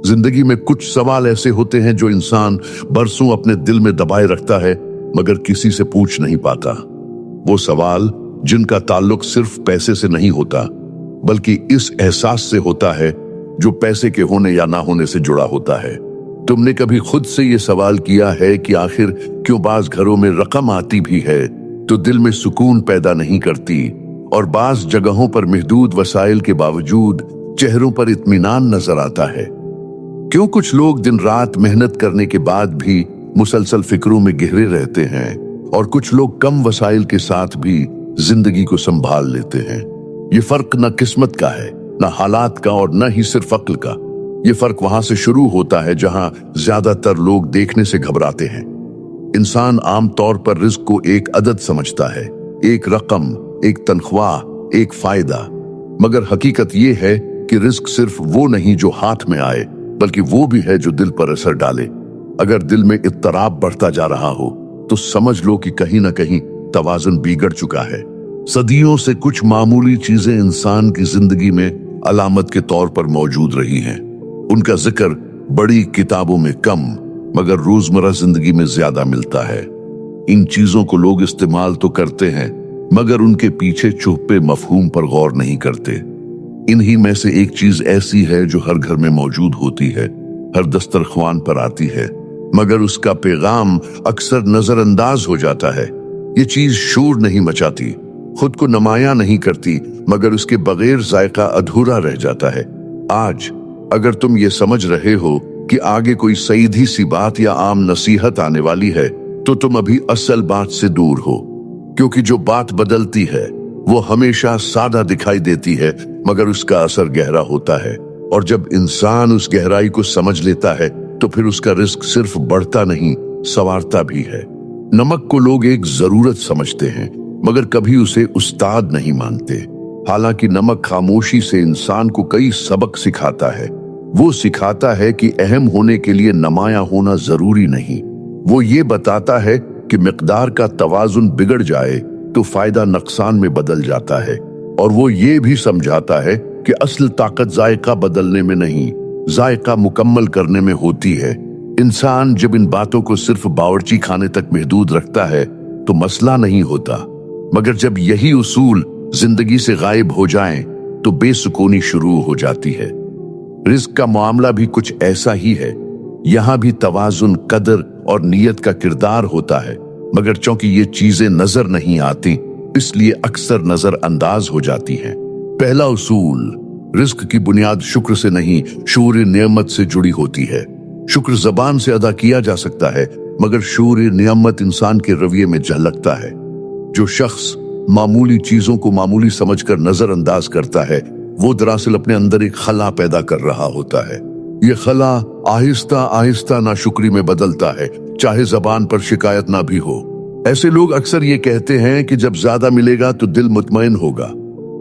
जिंदगी में कुछ सवाल ऐसे होते हैं जो इंसान बरसों अपने दिल में दबाए रखता है मगर किसी से पूछ नहीं पाता। वो सवाल जिनका ताल्लुक सिर्फ पैसे से नहीं होता बल्कि इस एहसास से होता है जो पैसे के होने या ना होने से जुड़ा होता है। तुमने कभी खुद से ये सवाल किया है कि आखिर क्यों बाज घरों में रकम आती भी है तो दिल में सुकून पैदा नहीं करती और बाज जगहों पर महदूद वसाइल के बावजूद चेहरों पर इत्मीनान नजर आता है? क्यों कुछ लोग दिन रात मेहनत करने के बाद भी मुसलसल फिक्रों में गहरे रहते हैं और कुछ लोग कम वसाइल के साथ भी जिंदगी को संभाल लेते हैं? ये फर्क न किस्मत का है, न हालात का और न ही सिर्फ अक्ल का। ये फर्क वहां से शुरू होता है जहां ज्यादातर लोग देखने से घबराते हैं। इंसान आमतौर पर रिस्क को एक अदद समझता है, एक रकम, एक तनख्वाह, एक फायदा। मगर हकीकत ये है कि रिस्क सिर्फ वो नहीं जो हाथ में आए बल्कि वो भी है जो दिल पर असर डाले। अगर दिल में इत्तराब बढ़ता जा रहा हो तो समझ लो कि कहीं ना कहीं तवाज़ुन बिगड़ चुका है। सदियों से कुछ मामूली चीजें इंसान की जिंदगी में अलामत के तौर पर मौजूद रही हैं। उनका जिक्र बड़ी किताबों में कम मगर रोजमर्रा जिंदगी में ज्यादा मिलता है। इन चीजों को लोग इस्तेमाल तो करते हैं मगर उनके पीछे छुपे मफहूम पर गौर नहीं करते। इन्हीं में से एक चीज ऐसी है जो हर घर में मौजूद होती है, हर दस्तरख्वान पर आती है मगर उसका पैगाम अक्सर नजरअंदाज हो जाता है। ये चीज शोर नहीं मचाती, खुद को नुमायां नहीं करती मगर उसके बगैर जायका अधूरा रह जाता है। आज अगर तुम ये समझ रहे हो कि आगे कोई सीधी सी बात या आम नसीहत आने वाली है तो तुम अभी असल बात से दूर हो, क्योंकि जो बात बदलती है वो हमेशा सादा दिखाई देती है मगर उसका असर गहरा होता है। और जब इंसान उस गहराई को समझ लेता है तो फिर उसका रिस्क सिर्फ बढ़ता नहीं, संवारता भी है। नमक को लोग एक जरूरत समझते हैं मगर कभी उसे उस्ताद नहीं मानते। हालांकि नमक खामोशी से इंसान को कई सबक सिखाता है। वो सिखाता है कि अहम होने के लिए नुमायां होना जरूरी नहीं। वो ये बताता है कि मिकदार का तवाजुन बिगड़ जाए तो फायदा नुकसान में बदल जाता है। और वो ये भी समझाता है कि असल ताकत जायका बदलने में नहीं, जायका मुकम्मल करने में होती है। इंसान जब इन बातों को सिर्फ बावर्ची खाने तक महदूद रखता है तो मसला नहीं होता, मगर जब यही उसूल जिंदगी से गायब हो जाएं तो बेसुकूनी शुरू हो जाती है। रिस्क का मामला भी कुछ ऐसा ही है। यहां भी तवाजुन, कदर और नियत का किरदार होता है मगर चूंकि ये चीजें नजर नहीं आती इसलिए अक्सर नजर अंदाज हो जाती हैं। पहला उसूल, रिस्क की बुनियाद शुक्र से नहीं शूर नियमत से जुड़ी होती है। शुक्र जबान से अदा किया जा सकता है मगर शूर नियमत इंसान के रवैये में झलकता है। जो शख्स मामूली चीजों को मामूली समझकर नजरअंदाज करता है वो दरअसल अपने अंदर एक खला पैदा कर रहा होता है। ये खला आहिस्ता आहिस्ता नाशुक्री में बदलता है, चाहे जबान पर शिकायत ना भी हो। ऐसे लोग अक्सर ये कहते हैं कि जब ज्यादा मिलेगा तो दिल मुतमईन होगा,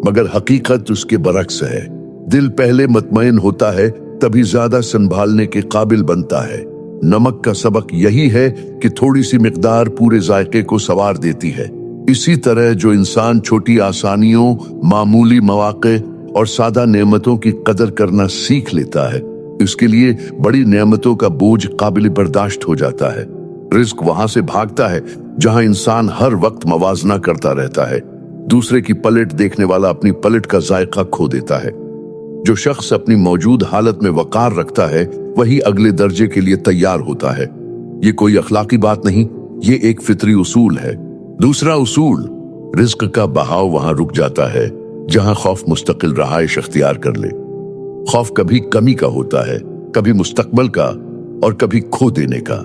मगर हकीकत उसके बरक्स है। दिल पहले मुतमईन होता है तभी ज्यादा संभालने के काबिल बनता है। नमक का सबक यही है कि थोड़ी सी मिकदार पूरे जायके को संवार देती है। इसी तरह जो इंसान छोटी आसानियों, मामूली मौके और सादा नेमतों की कदर करना सीख लेता है इसके लिए बड़ी नेमतों का बोझ काबिल बर्दाश्त हो जाता है। रिस्क वहां से भागता है जहां इंसान हर वक्त मवाजना करता रहता है। दूसरे की पलट देखने वाला अपनी पलट का जायका खो देता है। जो शख्स अपनी मौजूद हालत में वकार रखता है वही अगले दर्जे के लिए तैयार होता है। ये कोई अखलाकी बात नहीं, ये एक फितरी उसूल है। दूसरा उसूल, रिस्क का बहाव वहां रुक जाता है जहां खौफ मुस्तकिल रहाइश अख्तियार कर ले। खौफ कभी कमी का होता है, कभी मुस्तकबल का और कभी खो देने का।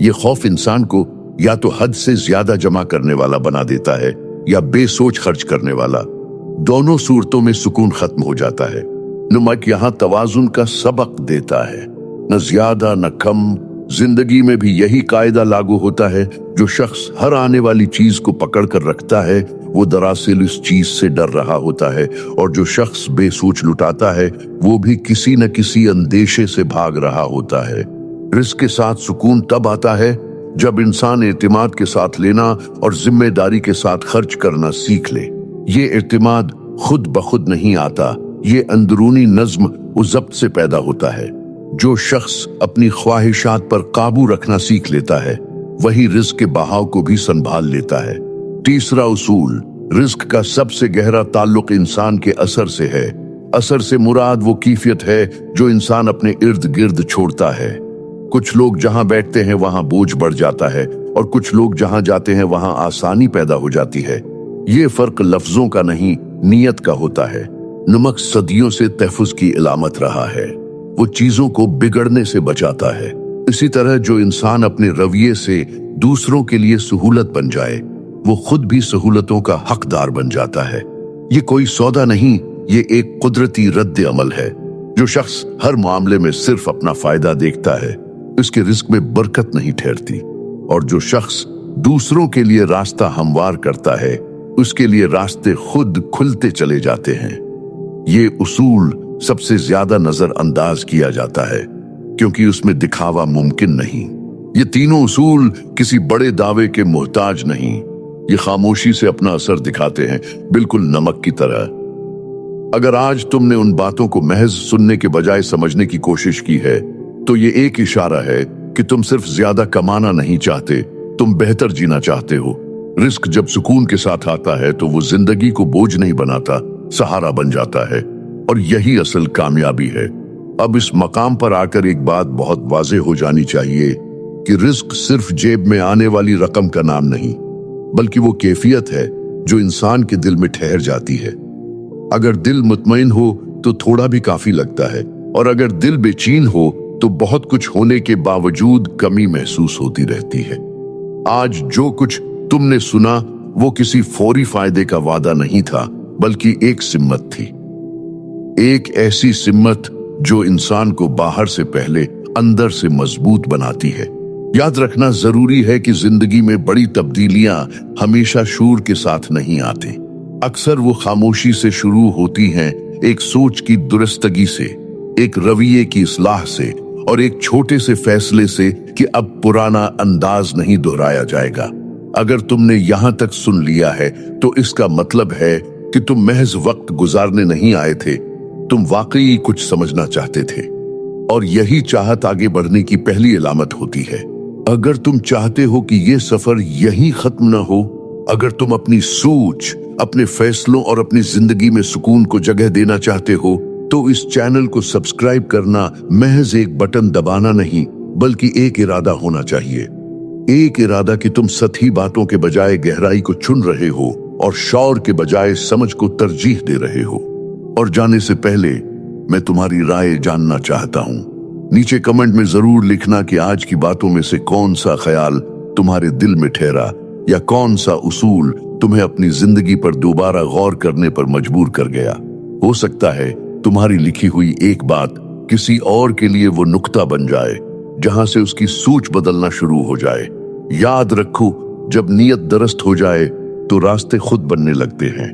ये खौफ इंसान को या तो हद से ज्यादा जमा करने वाला बना देता है या बेसोच खर्च करने वाला। दोनों सूरतों में सुकून खत्म हो जाता है। नमक यहाँ तवाजुन का सबक देता है, न ज्यादा न कम। जिंदगी में भी यही कायदा लागू होता है। जो शख्स हर आने वाली चीज को पकड़ कर रखता है वो दरअसल इस चीज से डर रहा होता है, और जो शख्स बेसोच लुटाता है वो भी किसी न किसी अंदेशे से भाग रहा होता है। रिस्क के साथ सुकून तब आता है जब इंसान एतिमाद के साथ लेना और जिम्मेदारी के साथ खर्च करना सीख ले। ये एतिमाद खुद ब खुद नहीं आता, ये अंदरूनी नज्म व ज़ब्त से पैदा होता है। जो शख्स अपनी ख्वाहिशात पर काबू रखना सीख लेता है वही रिस्क के बहाव को भी संभाल लेता है। तीसरा उसूल, रिस्क का सबसे गहरा ताल्लुक इंसान के असर से है। असर से मुराद वो कैफियत है जो इंसान अपने इर्द गिर्द छोड़ता है। कुछ लोग जहां बैठते हैं वहां बोझ बढ़ जाता है और कुछ लोग जहां जाते हैं वहां आसानी पैदा हो जाती है। ये फर्क लफ्जों का नहीं, नीयत का होता है। नमक सदियों से तहफ़्फ़ुज़ की इलामत रहा है, वो चीजों को बिगड़ने से बचाता है। इसी तरह जो इंसान अपने रवैये से दूसरों के लिए सहूलत बन जाए वो खुद भी सहूलतों का हकदार बन जाता है। ये कोई सौदा नहीं, ये एक कुदरती रद्द अमल है। जो शख्स हर मामले में सिर्फ अपना फायदा देखता है इसके रिस्क में बरकत नहीं ठहरती, और जो शख्स दूसरों के लिए रास्ता हमवार करता है उसके लिए रास्ते खुद खुलते चले जाते हैं। ये उसूल सबसे ज्यादा नजरअंदाज किया जाता है क्योंकि उसमें दिखावा मुमकिन नहीं। ये तीनों उसूल किसी बड़े दावे के मोहताज नहीं, ये खामोशी से अपना असर दिखाते हैं, बिल्कुल नमक की तरह। अगर आज तुमने उन बातों को महज सुनने के बजाय समझने की कोशिश की है तो ये एक इशारा है कि तुम सिर्फ ज्यादा कमाना नहीं चाहते, तुम बेहतर जीना चाहते हो। रिस्क जब सुकून के साथ आता है तो वो जिंदगी को बोझ नहीं बनाता, सहारा बन जाता है, और यही असल कामयाबी है। अब इस मकाम पर आकर एक बात बहुत वाज़ेह हो जानी चाहिए कि रिस्क सिर्फ जेब में आने वाली रकम का नाम नहीं, बल्कि वो कैफियत है जो इंसान के दिल में ठहर जाती है। अगर दिल मुतमईन हो तो थोड़ा भी काफी लगता है, और अगर दिल बेचैन हो तो बहुत कुछ होने के बावजूद कमी महसूस होती रहती है। आज जो कुछ तुमने सुना वो किसी फौरी फायदे का वादा नहीं था, बल्कि एक सिम्मत थी। एक ऐसी सिम्मत जो इंसान को बाहर से पहले अंदर से मजबूत बनाती है। याद रखना जरूरी है कि जिंदगी में बड़ी तब्दीलियां हमेशा शूर के साथ नहीं आती। अक्सर वो खामोशी से शुरू होती हैं, एक सोच की दुरुस्तगी से, एक रवैये की इस्लाह से, और एक छोटे से फैसले से कि अब पुराना अंदाज नहीं दोहराया जाएगा। अगर तुमने यहां तक सुन लिया है तो इसका मतलब है कि तुम महज वक्त गुजारने नहीं आए थे, तुम वाकई कुछ समझना चाहते थे, और यही चाहत आगे बढ़ने की पहली अलामत होती है। अगर तुम चाहते हो कि ये सफर यहीं खत्म ना हो, अगर तुम अपनी सोच, अपने फैसलों और अपनी जिंदगी में सुकून को जगह देना चाहते हो तो इस चैनल को सब्सक्राइब करना महज एक बटन दबाना नहीं, बल्कि एक इरादा होना चाहिए। एक इरादा कि तुम सतही बातों के बजाय गहराई को चुन रहे हो और शौर के बजाय समझ को तरजीह दे रहे हो। और जाने से पहले मैं तुम्हारी राय जानना चाहता हूं। नीचे कमेंट में जरूर लिखना कि आज की बातों में से कौन सा ख्याल तुम्हारे दिल में ठहरा, या कौन सा उसूल तुम्हें अपनी जिंदगी पर दोबारा गौर करने पर मजबूर कर गया। हो सकता है तुम्हारी लिखी हुई एक बात किसी और के लिए वो नुक्ता बन जाए जहां से उसकी सोच बदलना शुरू हो जाए। याद रखो, जब नीयत दुरुस्त हो जाए तो रास्ते खुद बनने लगते हैं।